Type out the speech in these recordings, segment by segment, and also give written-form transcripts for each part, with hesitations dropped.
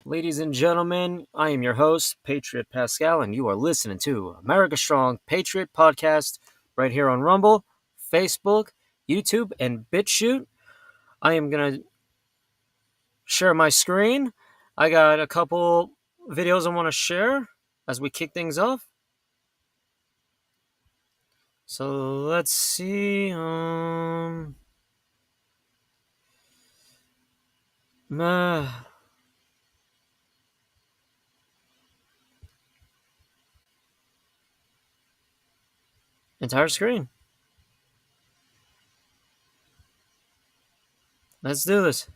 Ladies and gentlemen, I am your host, Patriot Pascal, and you are listening to America Strong Patriot Podcast right here on Rumble, Facebook, YouTube, and BitChute. I am going to share my screen. I got a couple videos I want to share as we kick things off. So let's see. Entire screen. Let's do this.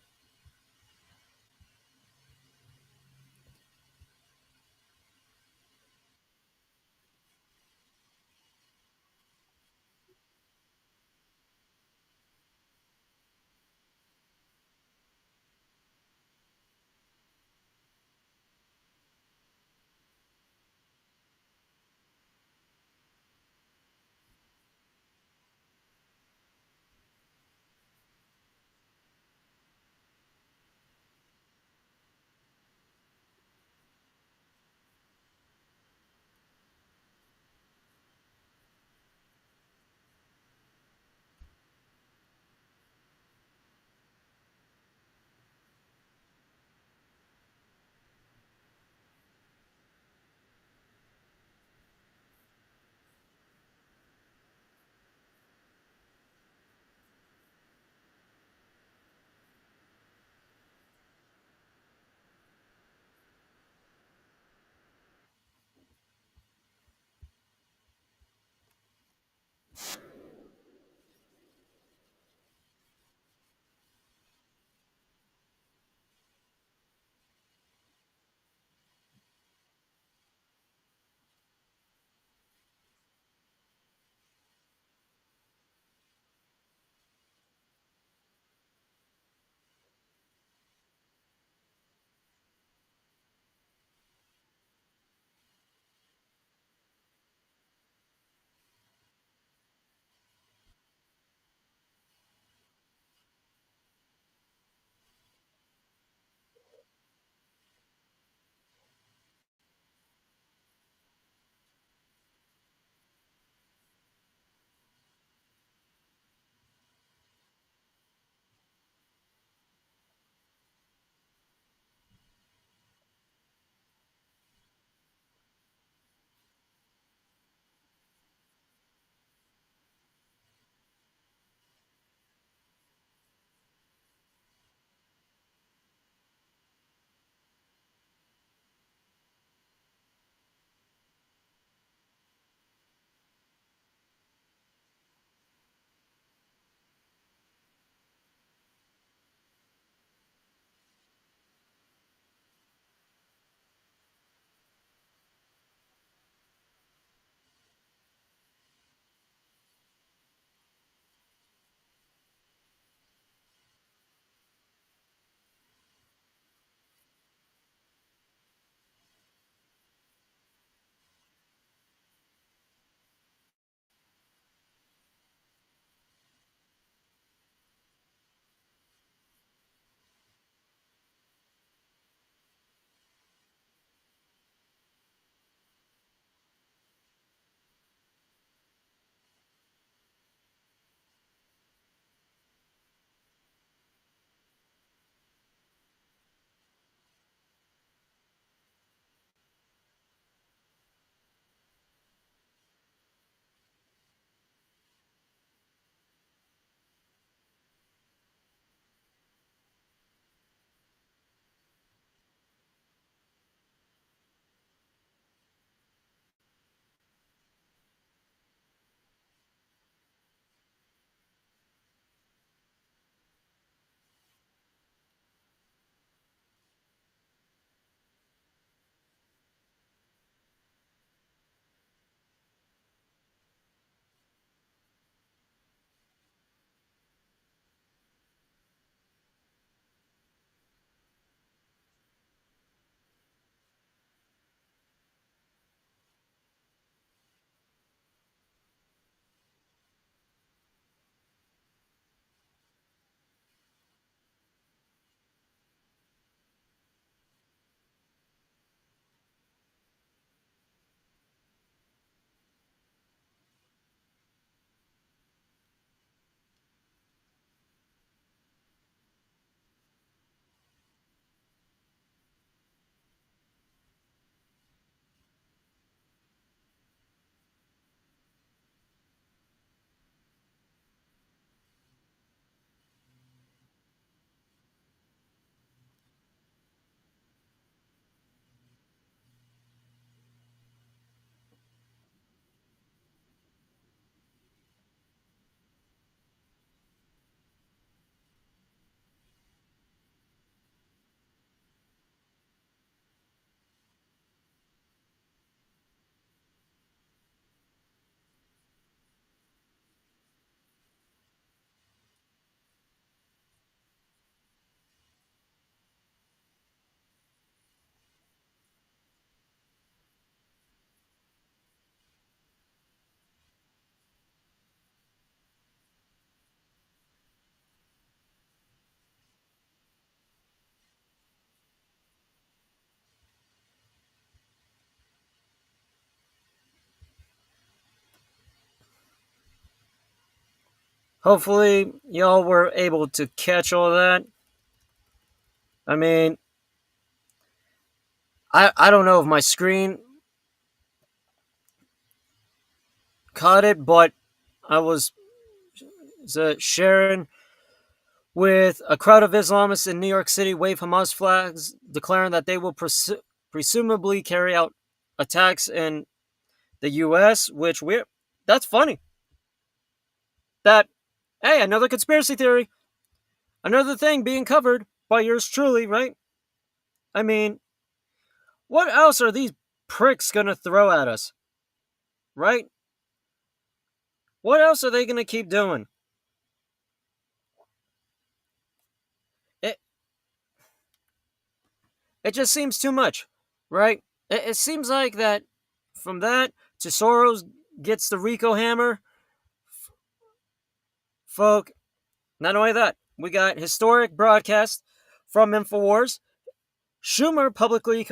Hopefully, y'all were able to catch all that. I mean, I don't know if my screen caught it, but I was sharing with a crowd of Islamists in New York City wave Hamas flags, declaring that they will presumably carry out attacks in the U.S., which that's funny. That, hey, another conspiracy theory. Another thing being covered by yours truly, right? I mean, what else are these pricks gonna throw at us, right? What else are they gonna keep doing? It it just seems too much, right? It seems like that from that to Soros gets the Rico hammer, folk. Not only that, we got historic broadcast from Infowars. Schumer publicly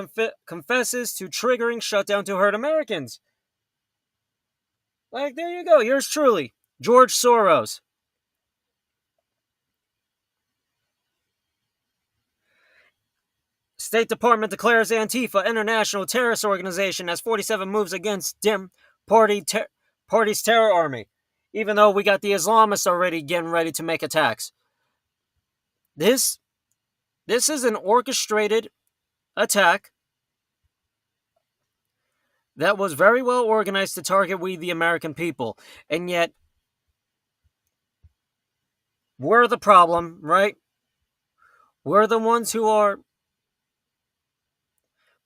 confesses to triggering shutdown to hurt Americans. Like, there you go. Yours truly, George Soros. State Department declares Antifa international terrorist organization as 47 moves against Dem party's terror army. Even though we got the Islamists already getting ready to make attacks. This is an orchestrated attack that was very well organized to target we the American people. And yet we're the problem, right? We're the ones who are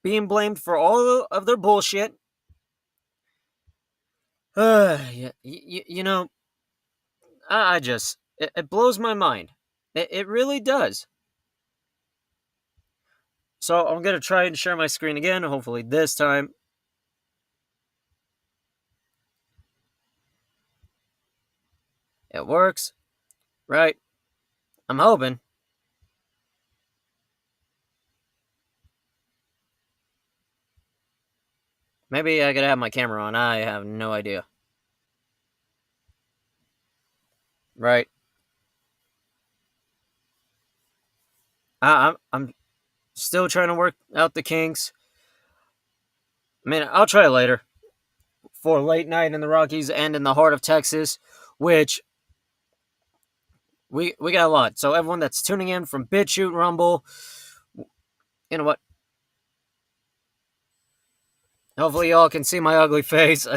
being blamed for all of their bullshit. You know, I just, it blows my mind. It really does. So I'm going to try and share my screen again. Hopefully this time it works. Right? I'm hoping. Maybe I could have my camera on. I have no idea. Right? I'm still trying to work out the kinks. I mean, I'll try later for late night in the Rockies and in the heart of Texas, which we got a lot. So everyone that's tuning in from BitChute, Rumble, you know what? Hopefully y'all can see my ugly face.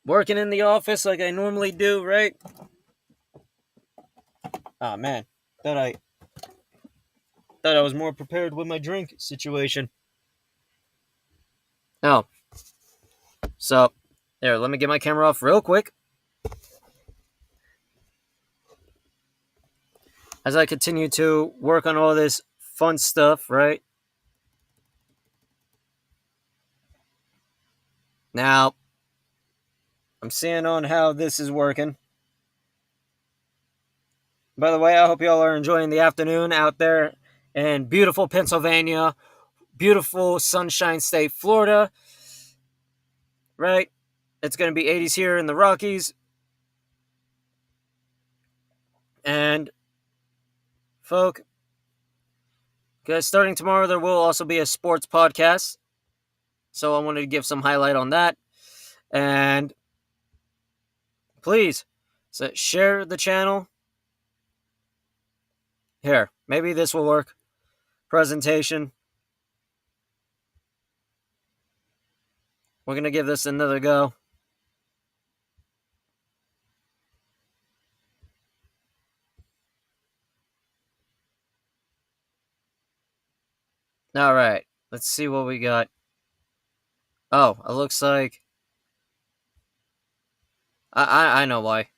Working in the office like I normally do, right? Oh man, thought I thought I was more prepared with my drink situation. Oh, so there. Let me get my camera off real quick as I continue to work on all this fun stuff. Right now, I'm seeing on how this is working. By the way, I hope y'all are enjoying the afternoon out there in beautiful Pennsylvania, beautiful Sunshine State, Florida. Right? It's going to be 80s here in the Rockies. And, folk, guys, starting tomorrow, there will also be a sports podcast. So I wanted to give some highlight on that. And please, share the channel. Here, maybe this will work. Presentation. We're going to give this another go. All right, let's see what we got. Oh, it looks like I know why.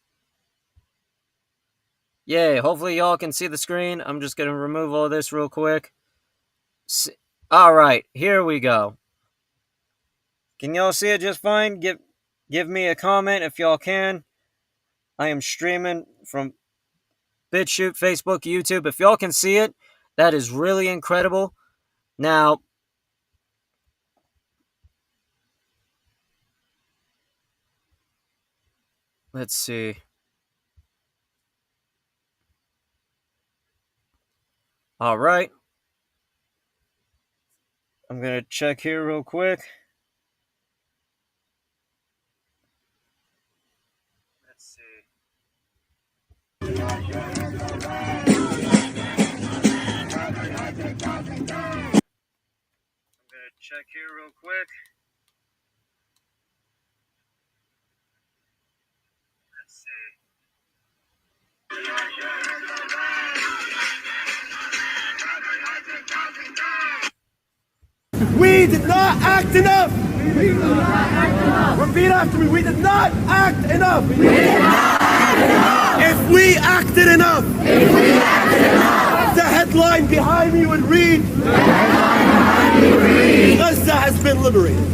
Yay, hopefully y'all can see the screen. I'm just going to remove all this real quick. All right, here we go. Can y'all see it just fine? Give me a comment if y'all can. I am streaming from BitChute, Facebook, YouTube. If y'all can see it, that is really incredible. Now, Let's see. All right. I'm going to check here real quick. Let's see. I'm going to check here real quick. Let's see. We did not act enough. Repeat after me. We did not act enough. If we acted enough, the headline behind me would read, Gaza has been liberated.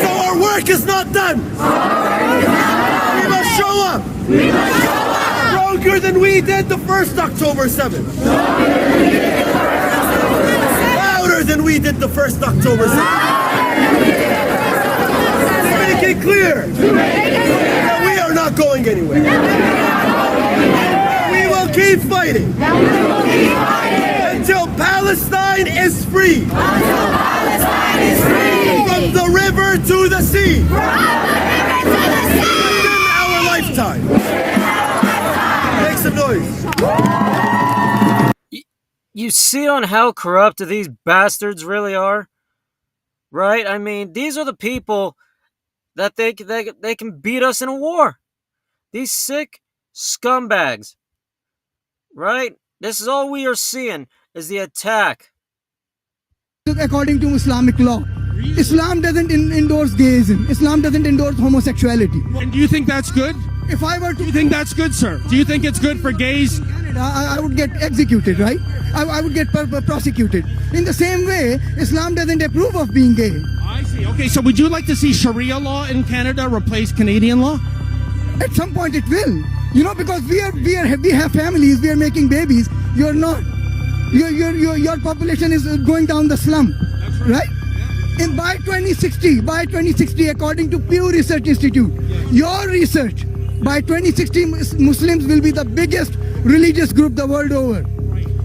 So our work is not done. We must show up. Stronger than we did the first October 7th. Louder than we did the first October 7th. To make it clear that we are not going anywhere. We will keep fighting until Palestine is free. From the river to the sea. Within our lifetime. Make some noise. You see on how corrupt these bastards really are? Right? I mean, these are the people that they can beat us in a war. These sick scumbags. Right? This is all we are seeing is the attack. According to Islamic law, Islam doesn't endorse gayism. Islam doesn't endorse homosexuality. And do you think that's good? If I were to... Do you think that's good, sir? Do you think it's good for gays? I would get executed, right? I would get prosecuted. In the same way, Islam doesn't approve of being gay. I see. Okay, so would you like to see Sharia law in Canada replace Canadian law? At some point it will. You know, because we have families, we are making babies. You're not. Your population is going down the slum. That's right? And by 2060, according to Pew Research Institute, your research, by 2060, Muslims will be the biggest religious group the world over.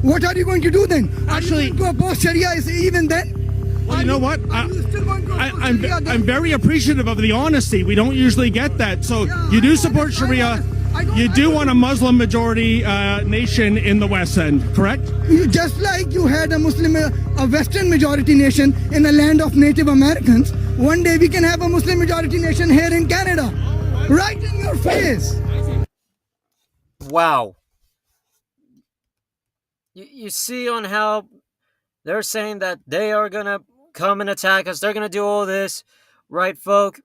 What are you going to do then? Actually, are you going to oppose Sharia even then? Well, you know what? I'm very appreciative of the honesty. We don't usually get that. So you do support Sharia. You do want a Muslim majority nation in the West End, correct? Just like you had a Western majority nation in a land of Native Americans, one day we can have a Muslim majority nation here in Canada. Right in your face. Wow. You see on how they're saying that they are going to come and attack us. They're going to do all this. Right, folk?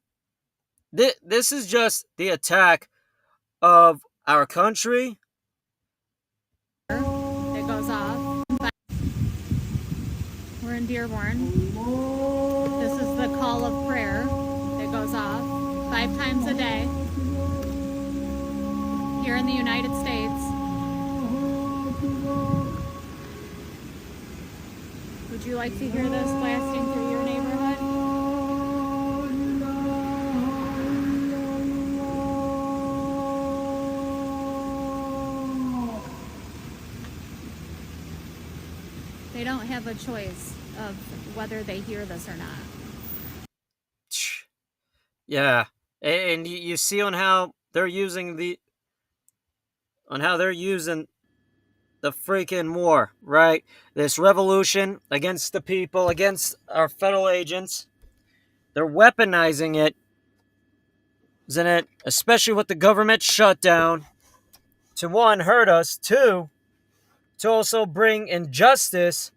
This is just the attack of our country. It goes off. We're in Dearborn. This is the call of prayer. It goes off 5 times a day here in the United States. Would you like to hear this blasting through your neighborhood? They don't have a choice of whether they hear this or not. Yeah, and you see on how they're using the freaking war, right? This revolution against the people, against our federal agents. They're weaponizing it, isn't it? Especially with the government shutdown, to one, hurt us, two, to also bring injustice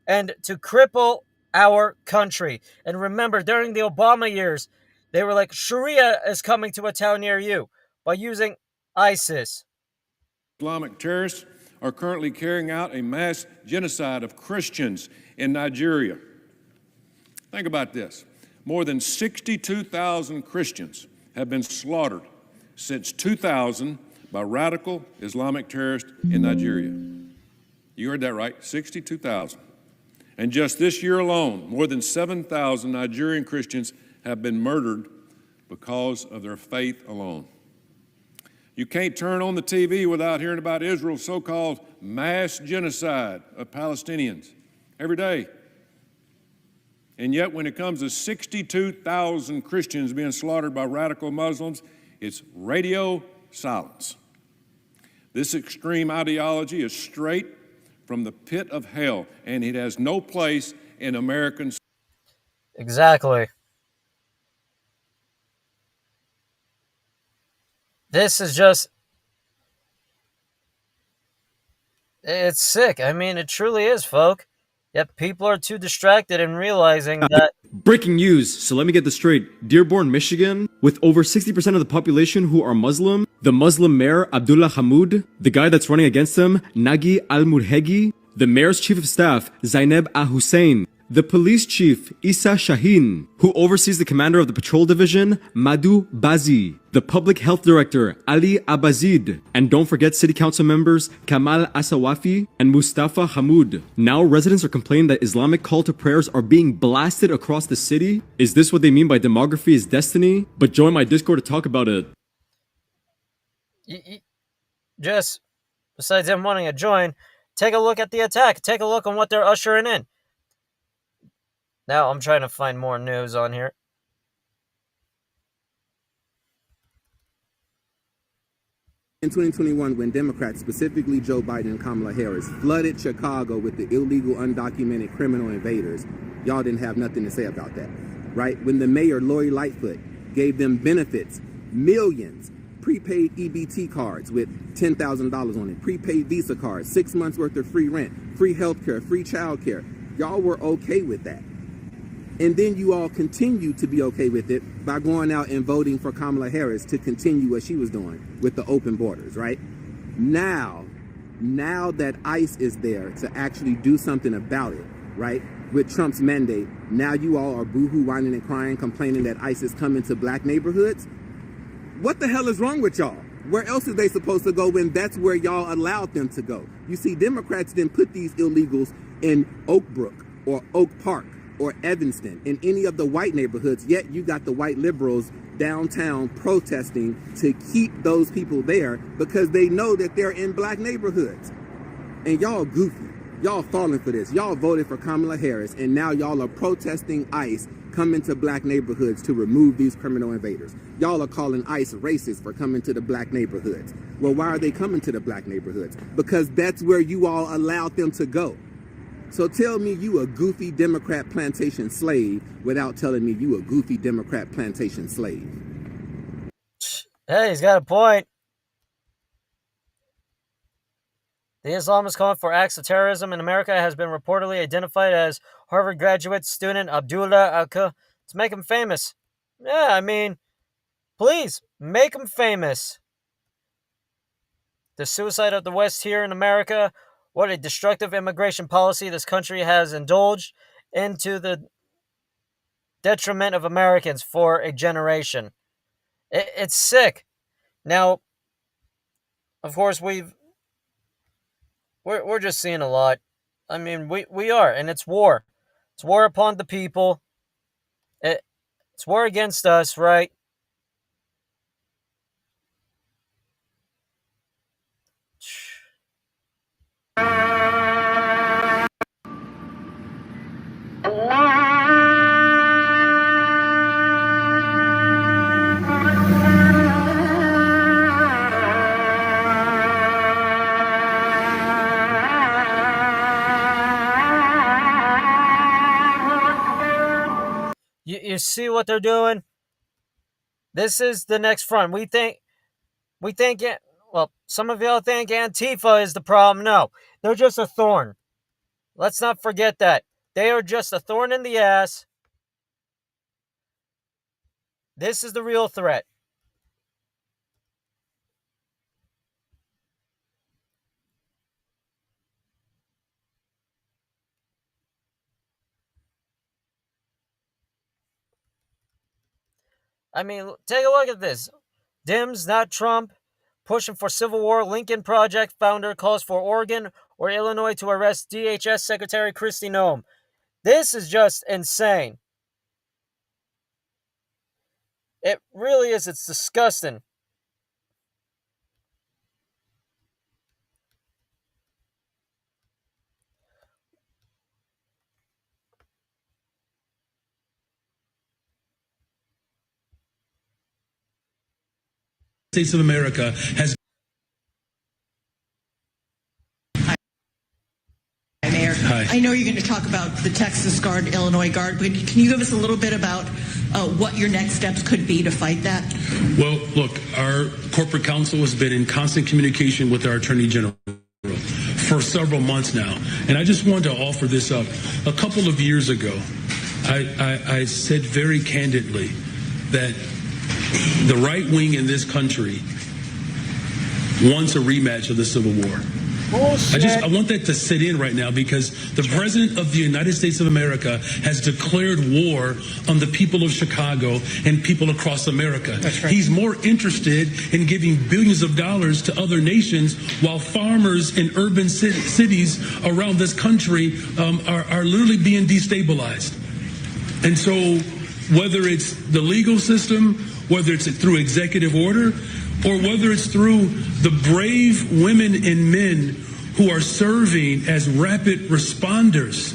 and to cripple our country. And remember, during the Obama years, they were like, Sharia is coming to a town near you by using ISIS. Islamic terrorists are currently carrying out a mass genocide of Christians in Nigeria. Think about this. More than 62,000 Christians have been slaughtered since 2000 by radical Islamic terrorists in Nigeria. You heard that right, 62,000. And just this year alone, more than 7,000 Nigerian Christians have been murdered because of their faith alone. You can't turn on the TV without hearing about Israel's so-called mass genocide of Palestinians every day. And yet when it comes to 62,000 Christians being slaughtered by radical Muslims, it's radio silence. This extreme ideology is straight from the pit of hell, and it has no place in American society. Exactly. This is just, it's sick. I mean, it truly is, folk. Yet people are too distracted in realizing that. Breaking news. So let me get this straight. Dearborn, Michigan, with over 60% of the population who are Muslim, the Muslim mayor, Abdullah Hamoud, the guy that's running against him, Nagi al-Murhegi, the mayor's chief of staff, Zainab al-Hussein, the police chief, Isa Shaheen, who oversees the commander of the patrol division, Madhu Bazi, the public health director, Ali Abazid, and don't forget city council members, Kamal Asawafi and Mustafa Hamoud. Now residents are complaining that Islamic call to prayers are being blasted across the city. Is this what they mean by demography is destiny? But join my Discord to talk about it. Just, besides them wanting to join, take a look at the attack. Take a look on what they're ushering in. Now I'm trying to find more news on here. In 2021, when Democrats, specifically Joe Biden and Kamala Harris, flooded Chicago with the illegal, undocumented criminal invaders, y'all didn't have nothing to say about that, right? When the mayor, Lori Lightfoot, gave them benefits, millions, prepaid EBT cards with $10,000 on it, prepaid Visa cards, 6 months worth of free rent, free healthcare, free childcare, y'all were okay with that. And then you all continue to be okay with it by going out and voting for Kamala Harris to continue what she was doing with the open borders, right? Now that ICE is there to actually do something about it, right? With Trump's mandate, now you all are boohoo, whining and crying, complaining that ICE is coming to black neighborhoods. What the hell is wrong with y'all? Where else are they supposed to go when that's where y'all allowed them to go? You see, Democrats didn't put these illegals in Oak Brook or Oak Park or Evanston, in any of the white neighborhoods, yet you got the white liberals downtown protesting to keep those people there because they know that they're in black neighborhoods. And y'all goofy. Y'all falling for this. Y'all voted for Kamala Harris, and now y'all are protesting ICE coming to black neighborhoods to remove these criminal invaders. Y'all are calling ICE racist for coming to the black neighborhoods. Well, why are they coming to the black neighborhoods? Because that's where you all allowed them to go. So tell me you a goofy Democrat plantation slave without telling me you a goofy Democrat plantation slave. Hey, he's got a point. The Islamist calling for acts of terrorism in America has been reportedly identified as Harvard graduate student Abdullah Aka to make him famous. Yeah, I mean, please, make him famous. The suicide of the West here in America. What a destructive immigration policy this country has indulged into the detriment of Americans for a generation. It's sick. Now, of course, we're just seeing a lot. I mean, we are, and it's war. It's war upon the people. It's war against us, right? You see what they're doing? This is the next front. We think, well, some of y'all think Antifa is the problem. No, they're just a thorn. Let's not forget that. They are just a thorn in the ass. This is the real threat. I mean, take a look at this. Dems, not Trump, pushing for Civil War. Lincoln Project founder calls for Oregon or Illinois to arrest DHS Secretary Kristi Noem. This is just insane. It really is. It's disgusting. States of America has. Mayor. Hi. I know you're going to talk about the Texas Guard, Illinois Guard, but can you give us a little bit about what your next steps could be to fight that? Well, look, our corporate counsel has been in constant communication with our Attorney General for several months now. And I just wanted to offer this up. A couple of years ago, I said very candidly that the right wing in this country wants a rematch of the Civil War. I want that to sit in right now, because the President of the United States of America has declared war on the people of Chicago and people across America. That's right. He's more interested in giving billions of dollars to other nations, while farmers in urban cities around this country are literally being destabilized. And so whether it's the legal system, whether it's through executive order, or whether it's through the brave women and men who are serving as rapid responders.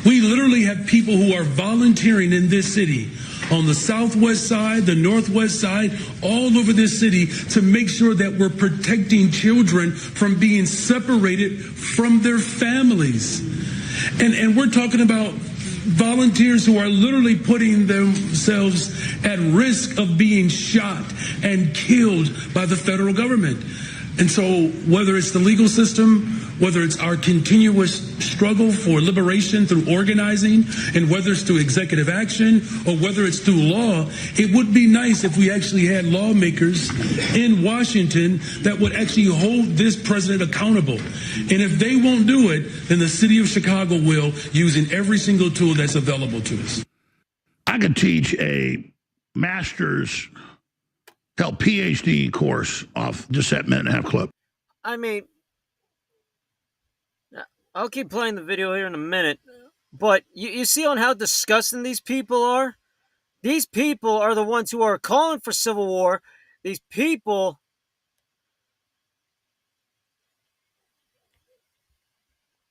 We literally have people who are volunteering in this city, on the southwest side, the northwest side, all over this city, to make sure that we're protecting children from being separated from their families. And we're talking about volunteers who are literally putting themselves at risk of being shot and killed by the federal government. And so whether it's the legal system, whether it's our continuous struggle for liberation through organizing, and whether it's through executive action, or whether it's through law, it would be nice if we actually had lawmakers in Washington that would actually hold this president accountable. And if they won't do it, then the city of Chicago will, using every single tool that's available to us. I could teach a master's, hell, PhD course off just that minute and a half clip. I mean, I'll keep playing the video here in a minute, but you see on how disgusting these people are? These people are the ones who are calling for civil war. These people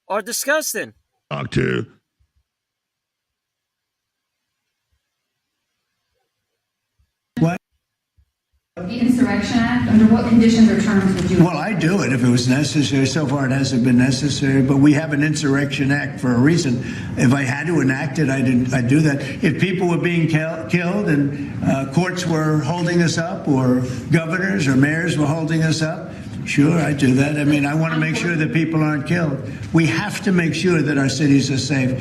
are disgusting. Talk to the Insurrection Act, under what conditions or terms would you? Well, I'd do it if it was necessary. So far, it hasn't been necessary, but we have an Insurrection Act for a reason. If I had to enact it, I'd do that. If people were being killed and courts were holding us up, or governors or mayors were holding us up, sure, I'd do that. I mean, I want to make sure that people aren't killed. We have to make sure that our cities are safe.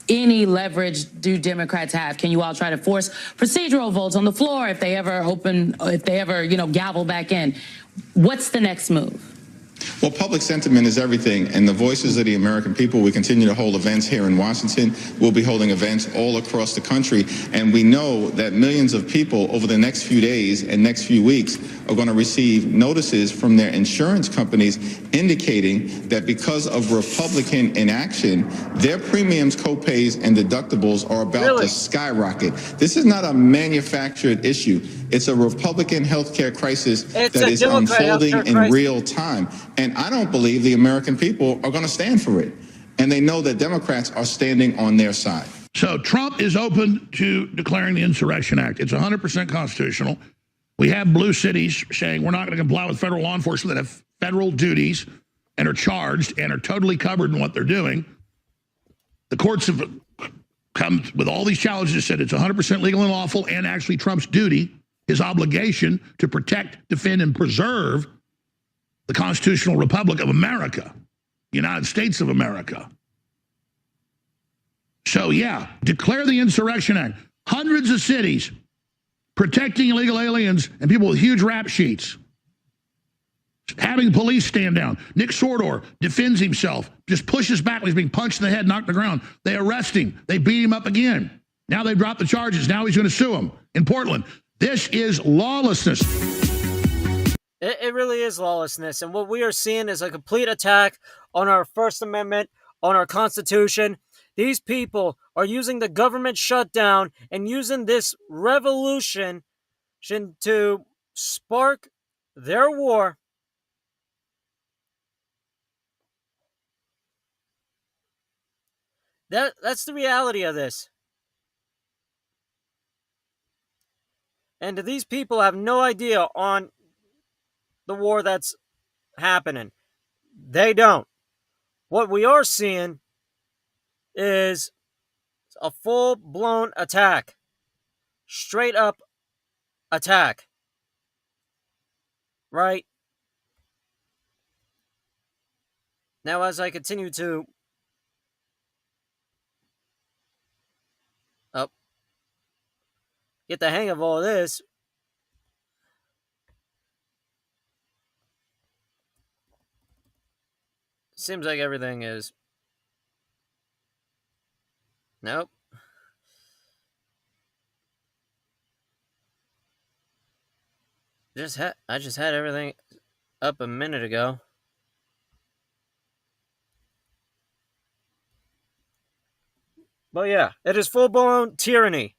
Any leverage do Democrats have? Can you all try to force procedural votes on the floor if they ever gavel back in? What's the next move? Well, public sentiment is everything, and the voices of the American people. We continue to hold events here in Washington. We'll be holding events all across the country, and we know that millions of people over the next few days and next few weeks are going to receive notices from their insurance companies indicating that because of Republican inaction, their premiums, copays, and deductibles are about to skyrocket. This is not a manufactured issue. It's a Republican healthcare crisis that is unfolding in real time. And I don't believe the American people are going to stand for it. And they know that Democrats are standing on their side. So Trump is open to declaring the Insurrection Act. It's 100% constitutional. We have blue cities saying we're not going to comply with federal law enforcement that have federal duties and are charged and are totally covered in what they're doing. The courts have come with all these challenges, said it's 100% legal and lawful, and actually Trump's duty, his obligation to protect, defend, and preserve the constitutional republic of America, United States of America. So, yeah, declare the Insurrection Act. Hundreds of cities protecting illegal aliens and people with huge rap sheets. Having police stand down. Nick Sordor defends himself, just pushes back when he's being punched in the head, knocked to the ground. They arrest him. They beat him up again. Now they've dropped the charges. Now he's going to sue them in Portland. This is lawlessness. It really is lawlessness. And what we are seeing is a complete attack on our First Amendment, on our Constitution. These people are using the government shutdown and using this revolution to spark their war. That's the reality of this. And these people have no idea on the war that's happening. They don't. What we are seeing is a full-blown attack. Straight up attack. Right? Now, as I continue to get the hang of all this, seems like everything is... Nope. I just had everything up a minute ago. But yeah, it is full-blown tyranny.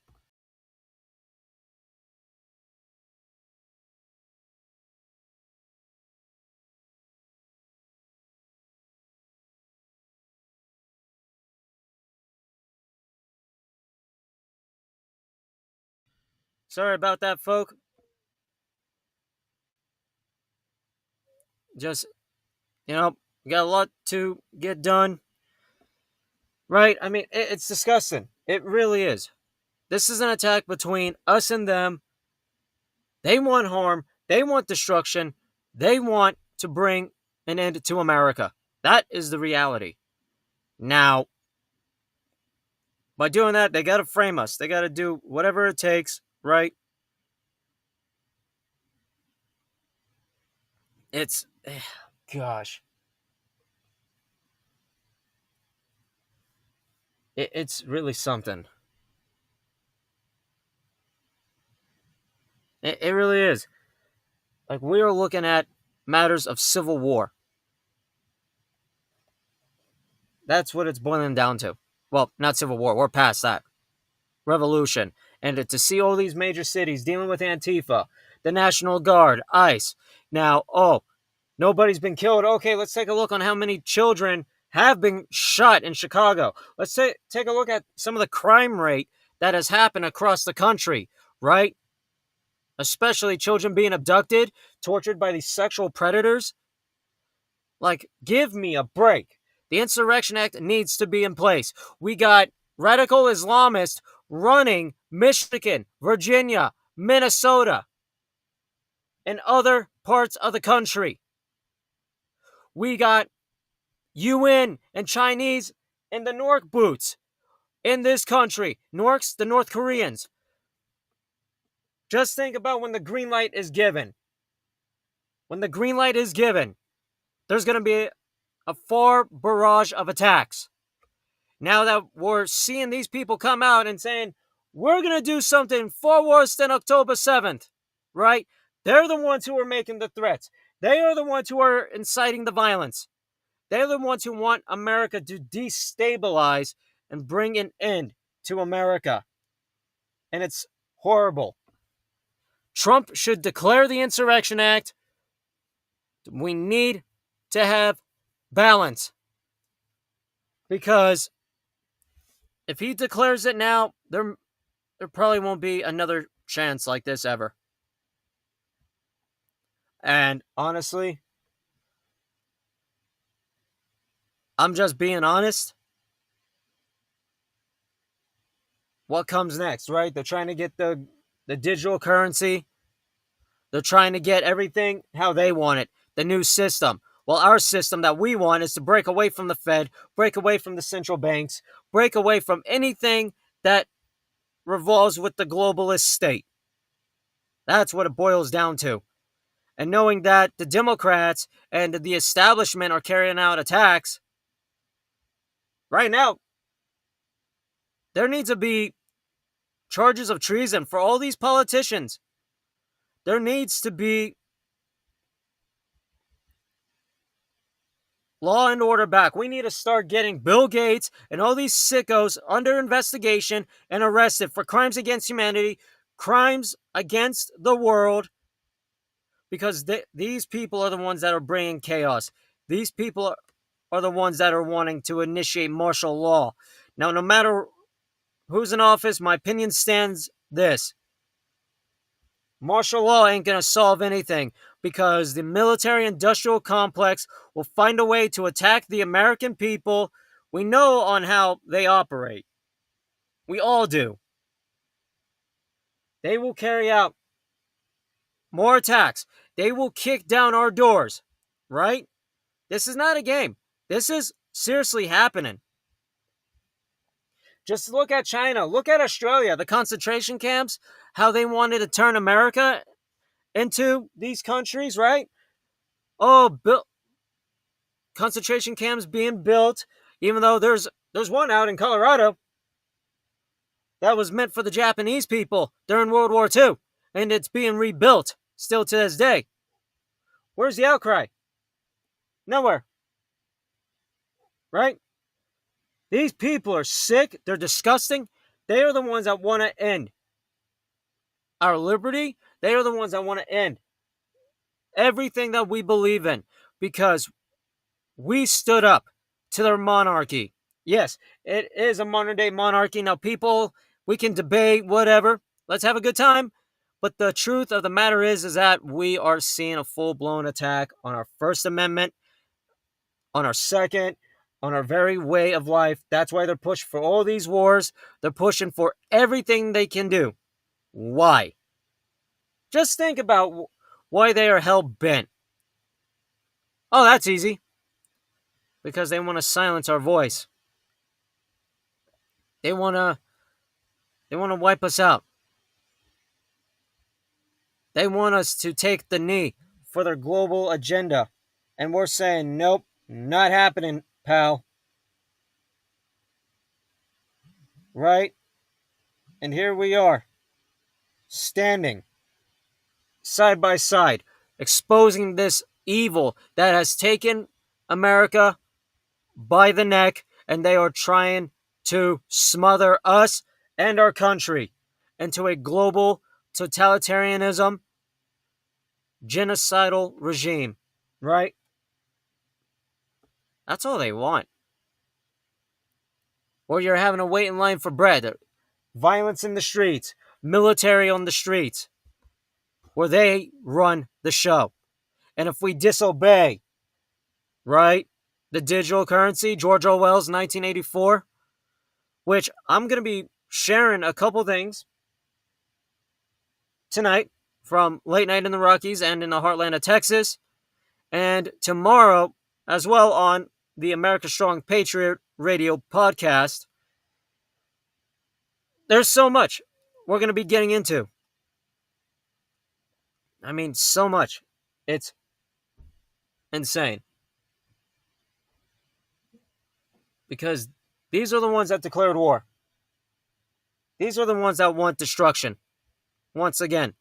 Sorry about that, folk. Just, got a lot to get done. Right? I mean, it's disgusting. It really is. This is an attack between us and them. They want harm. They want destruction. They want to bring an end to America. That is the reality. Now, by doing that, they got to frame us. They got to do whatever it takes, right? It's... gosh. It's really something. It really is. Like, we are looking at matters of civil war. That's what it's boiling down to. Well, not civil war. We're past that. Revolution. And to see all these major cities dealing with Antifa, the National Guard, ICE. Now, nobody's been killed. Okay, let's take a look on how many children have been shot in Chicago. Let's take a look at some of the crime rate that has happened across the country, right? Especially children being abducted, tortured by these sexual predators. Like, give me a break. The Insurrection Act needs to be in place. We got radical Islamists running Michigan, Virginia, Minnesota, and other parts of the country. We got UN and Chinese and the Nork boots in this country. Norks, the North Koreans. Just think about when the green light is given. When the green light is given, there's going to be a far barrage of attacks. Now that we're seeing these people come out and saying, we're going to do something far worse than October 7th, right? They're the ones who are making the threats. They are the ones who are inciting the violence. They're the ones who want America to destabilize and bring an end to America. And it's horrible. Trump should declare the Insurrection Act. We need to have balance. Because if he declares it now, there probably won't be another chance like this ever. And honestly, I'm just being honest. What comes next, right? They're trying to get the digital currency. They're trying to get everything how they want it. The new system. Well, our system that we want is to break away from the Fed, break away from the central banks, break away from anything that revolves with the globalist state. That's what it boils down to. And knowing that the Democrats and the establishment are carrying out attacks, right now, there needs to be charges of treason for all these politicians. There needs to be law and order back. We need to start getting Bill Gates and all these sickos under investigation and arrested for crimes against humanity, crimes against the world, because these people are the ones that are bringing chaos. These people are the ones that are wanting to initiate martial law. Now, no matter who's in office, my opinion stands this: martial law ain't going to solve anything, because the military-industrial complex will find a way to attack the American people. We know on how they operate. We all do. They will carry out more attacks. They will kick down our doors, right? This is not a game. This is seriously happening. Just look at China. Look at Australia, the concentration camps, how they wanted to turn America into these countries, right? Oh, concentration camps being built, even though there's one out in Colorado that was meant for the Japanese people during World War II, and it's being rebuilt still to this day. Where's the outcry? Nowhere. Right? These people are sick. They're disgusting. They are the ones that want to end our liberty. They are the ones that want to end everything that we believe in, because we stood up to their monarchy. Yes, it is a modern day monarchy. Now, people, we can debate, whatever. Let's have a good time. But the truth of the matter is that we are seeing a full-blown attack on our First Amendment, on our Second, on our very way of life. That's why they're pushing for all these wars. They're pushing for everything they can do. Why? Just think about why they are hell-bent. Oh, that's easy. Because they want to silence our voice. They want to wipe us out. They want us to take the knee for their global agenda. And we're saying, nope, not happening, pal. Right? And here we are, standing side by side, exposing this evil that has taken America by the neck, and they are trying to smother us and our country into a global totalitarianism, genocidal regime, right? That's all they want. Or you're having to wait in line for bread. Violence in the streets, military on the streets, where they run the show. And if we disobey, right, the digital currency, George Orwell's 1984, which I'm going to be sharing a couple things tonight from Late Night in the Rockies and in the heartland of Texas, and tomorrow as well on the America Strong Patriot radio podcast. There's so much we're going to be getting into. I mean, so much. It's insane. Because these are the ones that declared war. These are the ones that want destruction. Once again,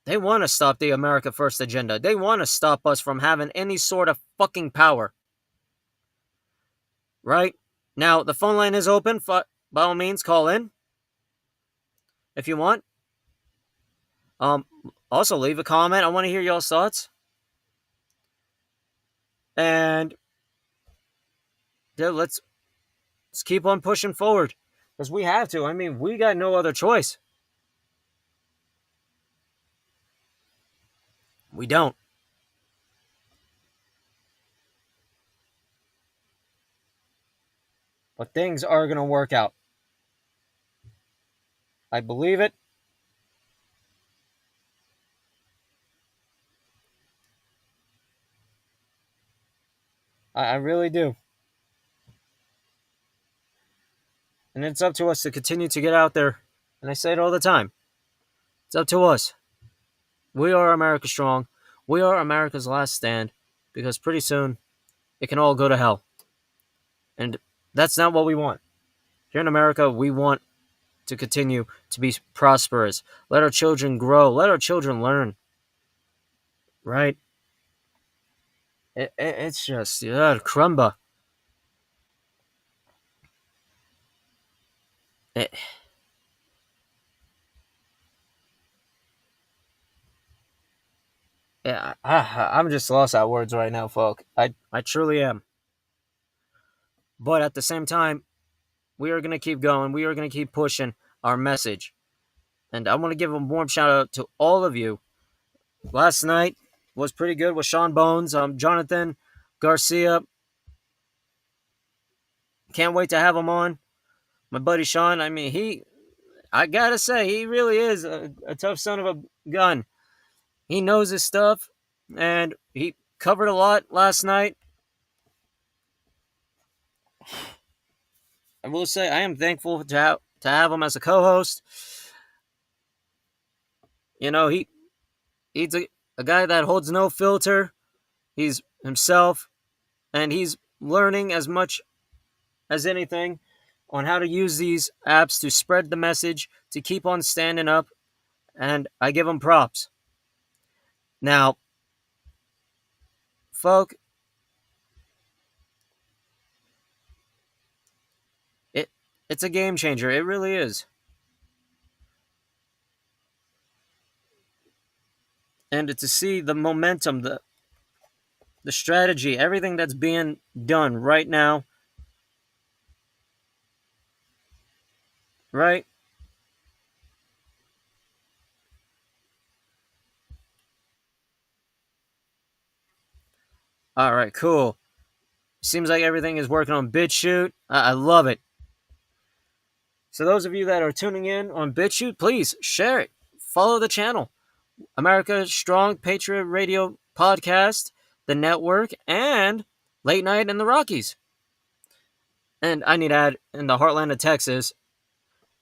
they want to stop the America First agenda. They want to stop us from having any sort of fucking power. Right? Now, the phone line is open. By all means, call in if you want. Also, leave a comment. I want to hear y'all's thoughts. And yeah, let's keep on pushing forward, because we have to. I mean, we got no other choice. We don't. But things are going to work out. I believe it. I really do. And it's up to us to continue to get out there. And I say it all the time. It's up to us. We are America Strong. We are America's last stand. Because pretty soon, it can all go to hell. And that's not what we want. Here in America, we want to continue to be prosperous. Let our children grow. Let our children learn. Right? It's just, crumba. Yeah, I'm just lost at words right now, folk. I truly am. But at the same time, we are going to keep going. We are going to keep pushing our message. And I want to give a warm shout out to all of you. Last night was pretty good with Sean Bones, Jonathan Garcia. Can't wait to have him on. My buddy Sean, I mean, I gotta say, he really is a tough son of a gun. He knows his stuff, and he covered a lot last night. I will say, I am thankful to have him as a co-host. You know, he's a guy that holds no filter. He's himself, and he's learning as much as anything on how to use these apps to spread the message, to keep on standing up, and I give him props. Now, folk, it's a game changer. It really is. And to see the momentum, the strategy, everything that's being done right now, right? All right, cool. Seems like everything is working on BitChute. I love it. So those of you that are tuning in on BitChute, please share it. Follow the channel. America's Strong Patriot Radio Podcast, the network, and Late Night in the Rockies. And I need to add in the heartland of Texas.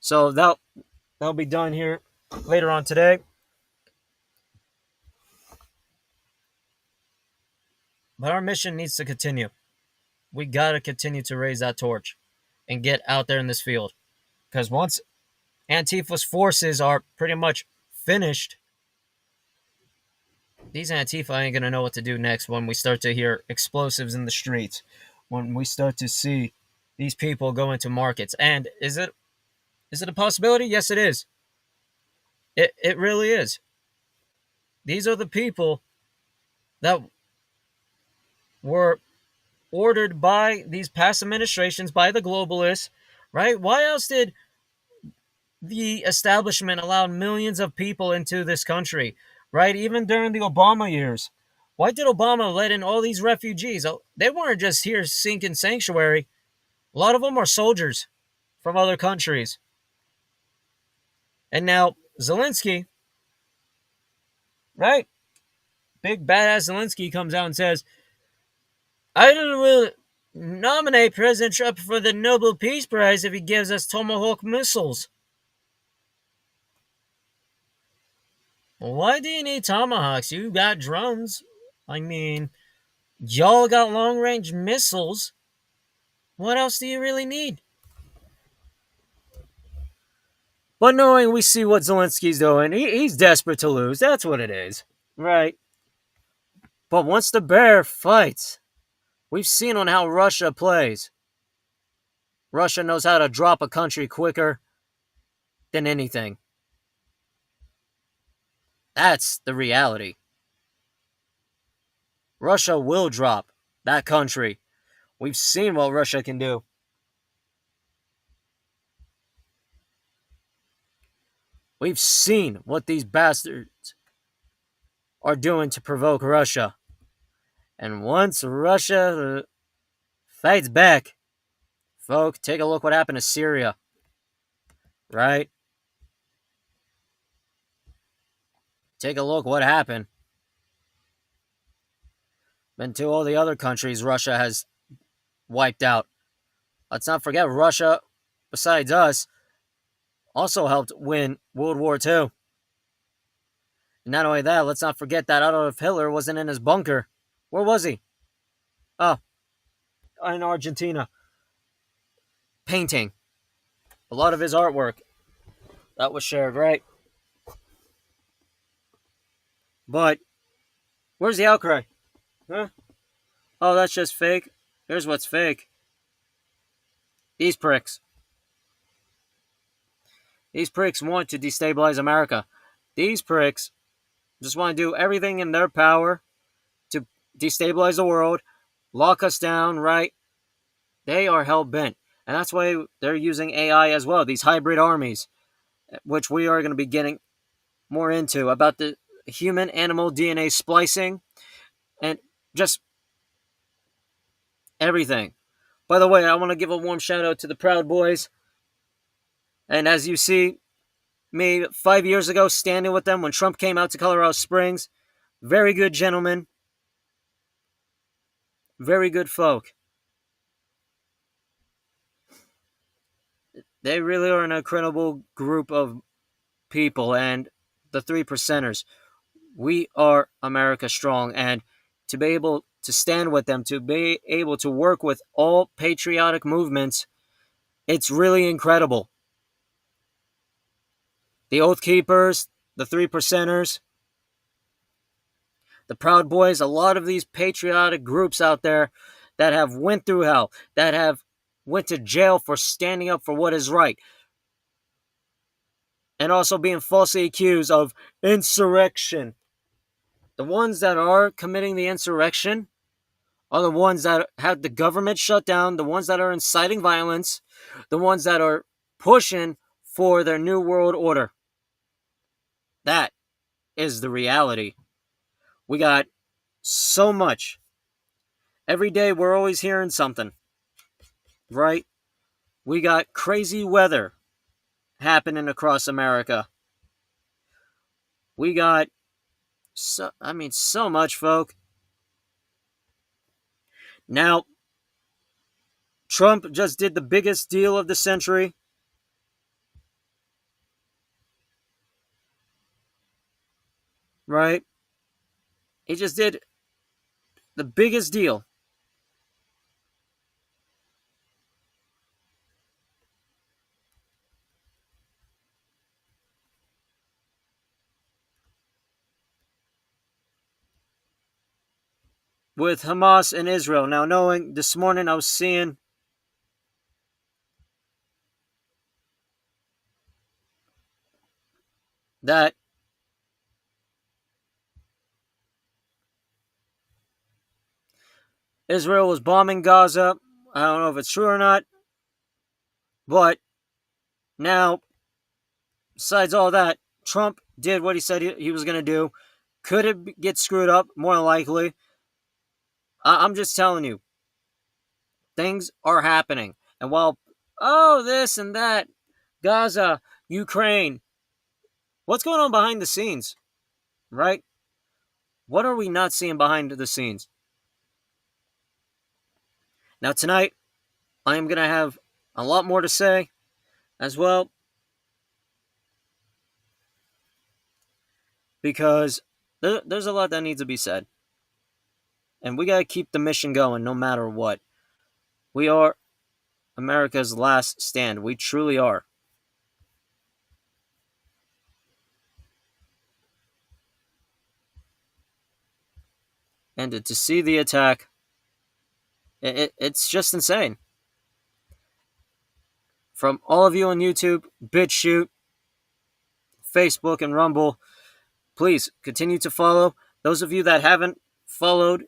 So that'll be done here later on today. But our mission needs to continue. We got to continue to raise that torch and get out there in this field. Because once Antifa's forces are pretty much finished, these Antifa ain't going to know what to do next when we start to hear explosives in the streets, when we start to see these people go into markets. And is it a possibility? Yes, it is. It really is. These are the people that were ordered by these past administrations, by the globalists, right? Why else did the establishment allow millions of people into this country, right? Even during the Obama years. Why did Obama let in all these refugees? They weren't just here seeking sanctuary. A lot of them are soldiers from other countries. And now Zelensky, right? Big badass Zelensky comes out and says, I will nominate President Trump for the Nobel Peace Prize if he gives us Tomahawk missiles. Why do you need Tomahawks? You got drones. I mean, y'all got long-range missiles. What else do you really need? But knowing we see what Zelensky's doing, he's desperate to lose. That's what it is. Right? But once the bear fights, we've seen on how Russia plays. Russia knows how to drop a country quicker than anything. That's the reality. Russia will drop that country. We've seen what Russia can do. We've seen what these bastards are doing to provoke Russia. And once Russia fights back, folks, take a look what happened to Syria. Right? Take a look what happened. And to all the other countries Russia has wiped out. Let's not forget Russia, besides us, also helped win World War II. And not only that, let's not forget that Adolf Hitler wasn't in his bunker. Where was he? Oh, in Argentina. Painting. A lot of his artwork. That was shared, right? But, where's the outcry? Huh? Oh, that's just fake. Here's what's fake. These pricks. These pricks want to destabilize America. These pricks just want to do everything in their power to destabilize the world, lock us down, right? They are hell bent. And that's why they're using AI as well, these hybrid armies, which we are going to be getting more into about the human animal DNA splicing and just everything. By the way, I want to give a warm shout out to the Proud Boys. And as you see, me 5 years ago standing with them when Trump came out to Colorado Springs, very good gentlemen, very good folk. They really are an incredible group of people, and the 3%ers. We are America strong, and to be able to stand with them, to be able to work with all patriotic movements, it's really incredible. The Oath Keepers, the 3%ers, the Proud Boys, a lot of these patriotic groups out there that have went through hell, that have went to jail for standing up for what is right, and also being falsely accused of insurrection. The ones that are committing the insurrection are the ones that have the government shut down, the ones that are inciting violence, the ones that are pushing for their new world order. That is the reality. We got so much. Every day we're always hearing something, right? We got crazy weather happening across America. We got so much, folk. Now, Trump just did the biggest deal of the century. Right? He just did the biggest deal. With Hamas and Israel. Now, knowing this morning I was seeing that Israel was bombing Gaza. I don't know if it's true or not. But now, besides all that, Trump did what he said he was going to do. Could it get screwed up? More likely. I'm just telling you. Things are happening. And while, this and that, Gaza, Ukraine, what's going on behind the scenes? Right? What are we not seeing behind the scenes? Now, tonight, I am going to have a lot more to say as well, because there's a lot that needs to be said. And we got to keep the mission going no matter what. We are America's last stand. We truly are. And to see the attack, it's just insane. From all of you on YouTube, BitChute, Facebook, and Rumble, please continue to follow. Those of you that haven't followed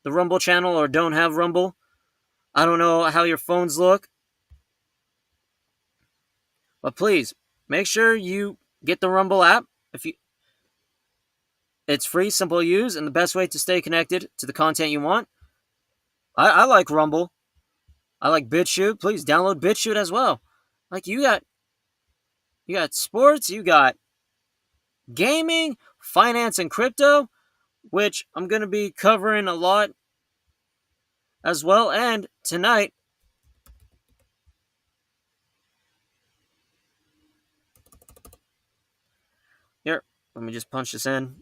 the Rumble channel or don't have Rumble, I don't know how your phones look, but please make sure you get the Rumble app. It's free, simple to use, and the best way to stay connected to the content you want. I like Rumble. I like BitChute. Please download BitChute as well. Like you got sports, you got gaming, finance, and crypto, which I'm going to be covering a lot as well. And tonight, here, let me just punch this in.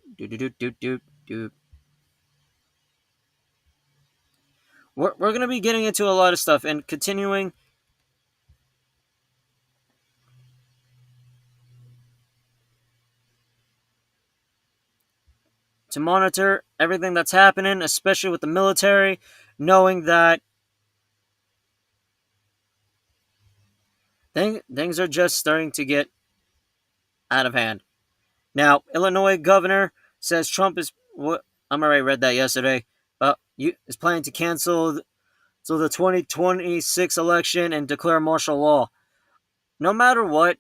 We're going to be getting into a lot of stuff and continuing to monitor everything that's happening, especially with the military, knowing that things are just starting to get out of hand. Now, Illinois Governor says Trump is what I'm already read that yesterday. Is planning to cancel the 2026 election and declare martial law. No matter what,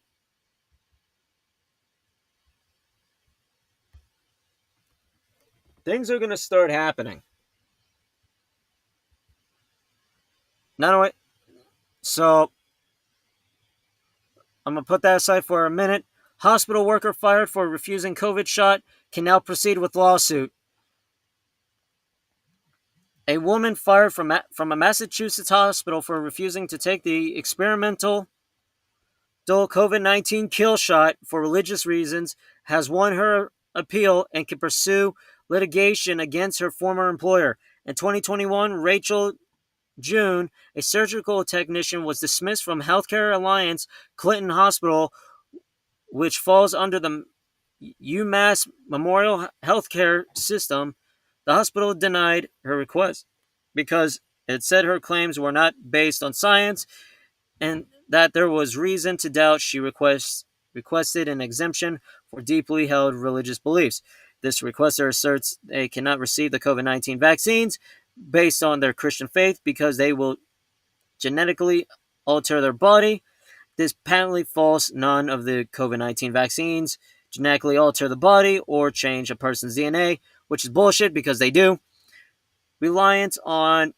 things are going to start happening. Not only so, I'm going to put that aside for a minute. Hospital worker fired for refusing COVID shot can now proceed with lawsuit. A woman fired from a Massachusetts hospital for refusing to take the experimental COVID-19 kill shot for religious reasons has won her appeal and can pursue litigation against her former employer. In 2021, Rachel June, a surgical technician, was dismissed from Healthcare Alliance Clinton Hospital, which falls under the UMass Memorial Healthcare System. The hospital denied her request because it said her claims were not based on science and that there was reason to doubt she requested an exemption for deeply held religious beliefs. This requester asserts they cannot receive the COVID-19 vaccines based on their Christian faith because they will genetically alter their body. This patently false. None of the COVID-19 vaccines genetically alter the body or change a person's DNA, which is bullshit because they do. Reliance on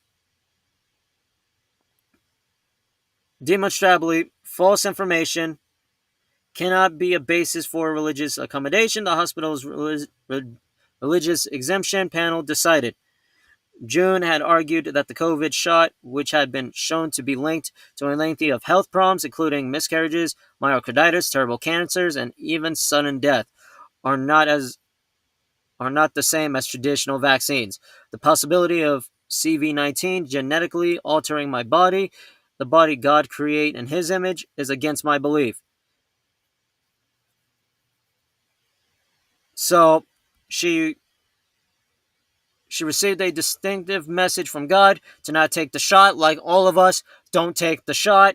demonstrably false information cannot be a basis for religious accommodation, the hospital's religious exemption panel decided. June had argued that the COVID shot, which had been shown to be linked to a lengthy of health problems, including miscarriages, myocarditis, terrible cancers, and even sudden death, are not the same as traditional vaccines. The possibility of CV-19 genetically altering my body, the body God created in His image, is against my belief. So she received a distinctive message from God to not take the shot. Like all of us, don't take the shot.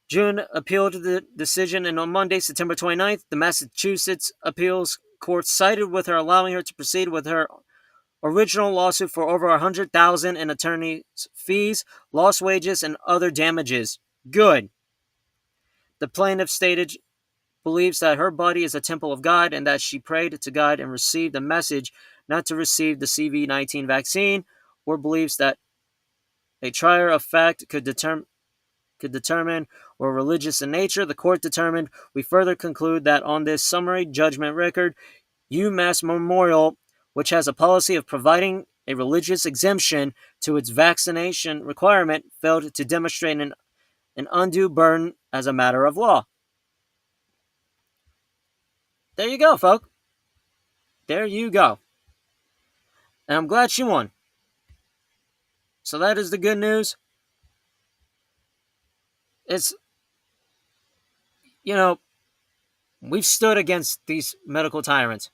June appealed the decision, and on Monday, September 29th, the Massachusetts Appeals Court sided with her, allowing her to proceed with her original lawsuit for over $100,000 in attorney's fees, lost wages, and other damages. Good. The plaintiff believes that her body is a temple of God and that she prayed to God and received a message not to receive the CV-19 vaccine, or believes that a trier of fact could determine were religious in nature. The court determined. We further conclude that on this summary judgment record, UMass Memorial, which has a policy of providing a religious exemption to its vaccination requirement, failed to demonstrate an undue burden as a matter of law. There you go, folks. There you go. And I'm glad she won. So that is the good news. It's, we've stood against these medical tyrants.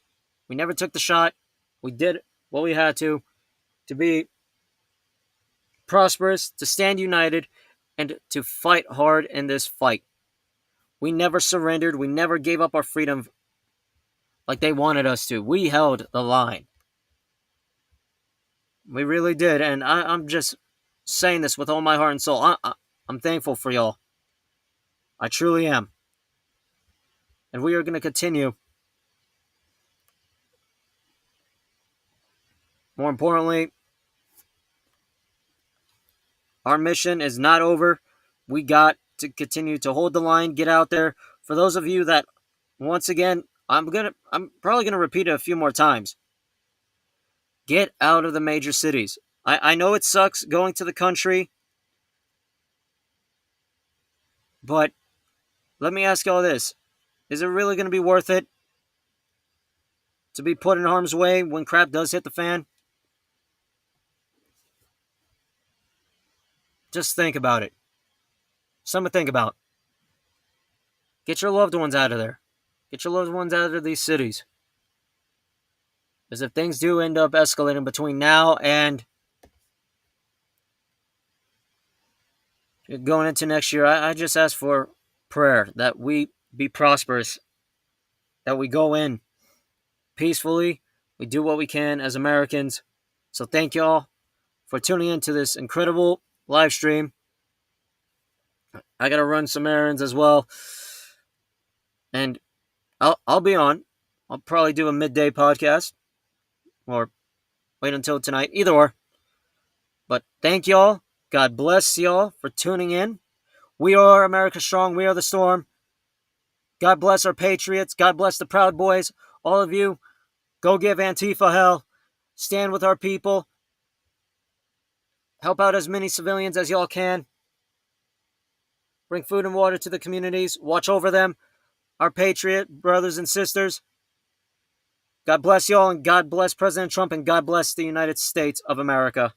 We never took the shot. We did what we had to be prosperous, to stand united, and to fight hard in this fight. We never surrendered. We never gave up our freedom like they wanted us to. We held the line. We really did. And I'm just saying this with all my heart and soul. I'm thankful for y'all. I truly am. And we are going to continue. More importantly, our mission is not over. We got to continue to hold the line, get out there. For those of you that, once again, I'm probably going to repeat it a few more times. Get out of the major cities. I know it sucks going to the country, but let me ask y'all this. Is it really going to be worth it to be put in harm's way when crap does hit the fan? Just think about it. Something to think about. Get your loved ones out of there. Get your loved ones out of these cities. Because if things do end up escalating between now and going into next year, I just ask for prayer that we be prosperous, that we go in peacefully, we do what we can as Americans. So thank y'all for tuning in to this incredible live stream. I gotta run some errands as well, and I'll be on. I'll probably do a midday podcast or wait until tonight, either or. But thank y'all. God bless y'all for tuning in. We are America Strong. We are the Storm. God bless our patriots. God bless the Proud Boys. All of you, go give Antifa hell. Stand with our people. Help out as many civilians as y'all can. Bring food and water to the communities. Watch over them. Our patriot brothers and sisters. God bless y'all, and God bless President Trump, and God bless the United States of America.